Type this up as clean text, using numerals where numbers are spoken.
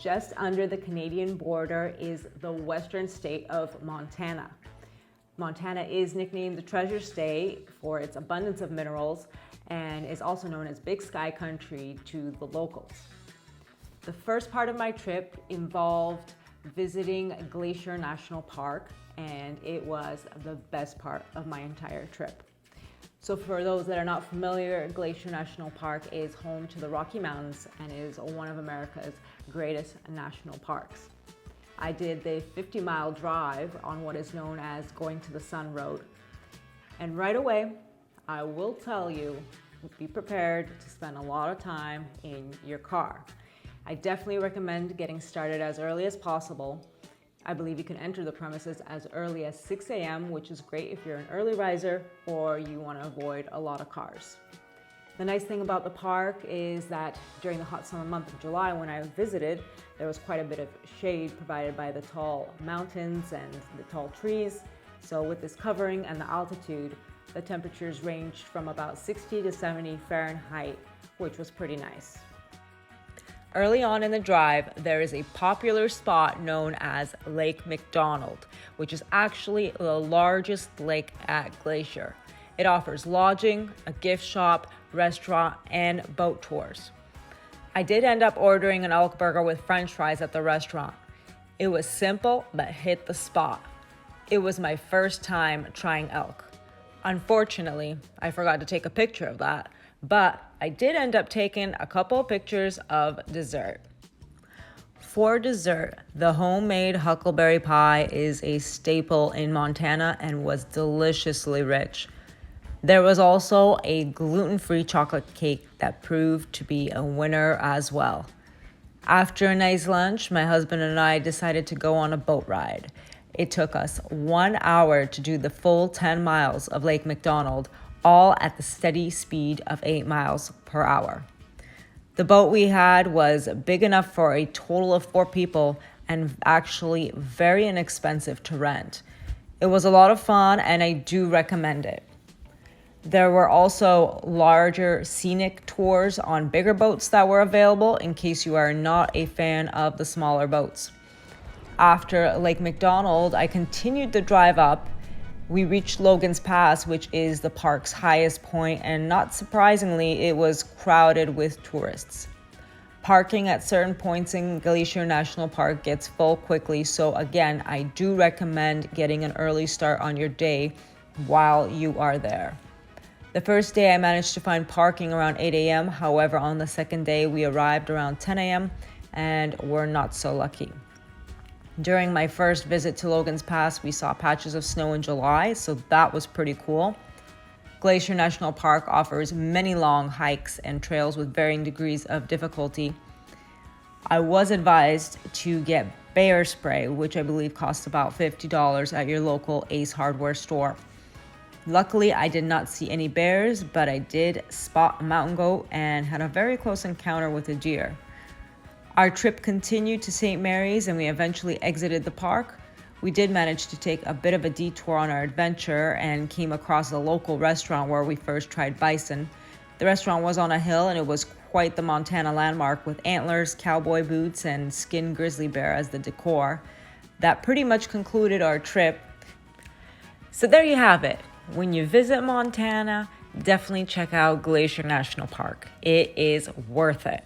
just under the Canadian border is the western state of Montana. Montana is nicknamed the Treasure State for its abundance of minerals and is also known as Big Sky Country to the locals. The first part of my trip involved visiting Glacier National Park, and it was the best part of my entire trip. So for those that are not familiar, Glacier National Park is home to the Rocky Mountains and is one of America's greatest national parks. I did the 50-mile drive on what is known as Going to the Sun Road. And right away, I will tell you, be prepared to spend a lot of time in your car. I definitely recommend getting started as early as possible. I believe you can enter the premises as early as 6 a.m., which is great if you're an early riser or you want to avoid a lot of cars. The nice thing about the park is that during the hot summer month of July when I visited, there was quite a bit of shade provided by the tall mountains and the tall trees. So with this covering and the altitude, the temperatures ranged from about 60 to 70 Fahrenheit, which was pretty nice. Early on in the drive, there is a popular spot known as Lake Mcdonald, which is actually the largest lake at Glacier. It offers lodging, a gift shop, restaurant, and boat tours. I did end up ordering an elk burger with french fries at the restaurant. It was simple, but hit the spot. It was my first time trying elk. Unfortunately, I forgot to take a picture of that, but I did end up taking a couple of pictures of dessert. For dessert, the homemade huckleberry pie is a staple in Montana and was deliciously rich. There was also a gluten-free chocolate cake that proved to be a winner as well. After a nice lunch, my husband and I decided to go on a boat ride. It took us 1 hour to do the full 10 miles of Lake Mcdonald, all at the steady speed of 8 miles per hour. The boat we had was big enough for a total of 4 people and actually very inexpensive to rent. It was a lot of fun and I do recommend it. There were also larger scenic tours on bigger boats that were available in case you are not a fan of the smaller boats. After Lake Mcdonald, I continued the drive up. We reached Logan's Pass, which is the park's highest point, and not surprisingly, it was crowded with tourists. Parking at certain points in Glacier National Park gets full quickly, so again, I do recommend getting an early start on your day while you are there. The first day I managed to find parking around 8 a.m. However, on the second day, we arrived around 10 a.m. and were not so lucky. During my first visit to Logan's Pass, we saw patches of snow in July, so that was pretty cool. Glacier National Park offers many long hikes and trails with varying degrees of difficulty. I was advised to get bear spray, which I believe costs about $50 at your local Ace Hardware store. Luckily, I did not see any bears, but I did spot a mountain goat and had a very close encounter with a deer. Our trip continued to St. Mary's and we eventually exited the park. We did manage to take a bit of a detour on our adventure and came across a local restaurant where we first tried bison. The restaurant was on a hill and it was quite the Montana landmark with antlers, cowboy boots, and skinned grizzly bear as the decor. That pretty much concluded our trip. So there you have it. When you visit Montana, definitely check out Glacier National Park. It is worth it.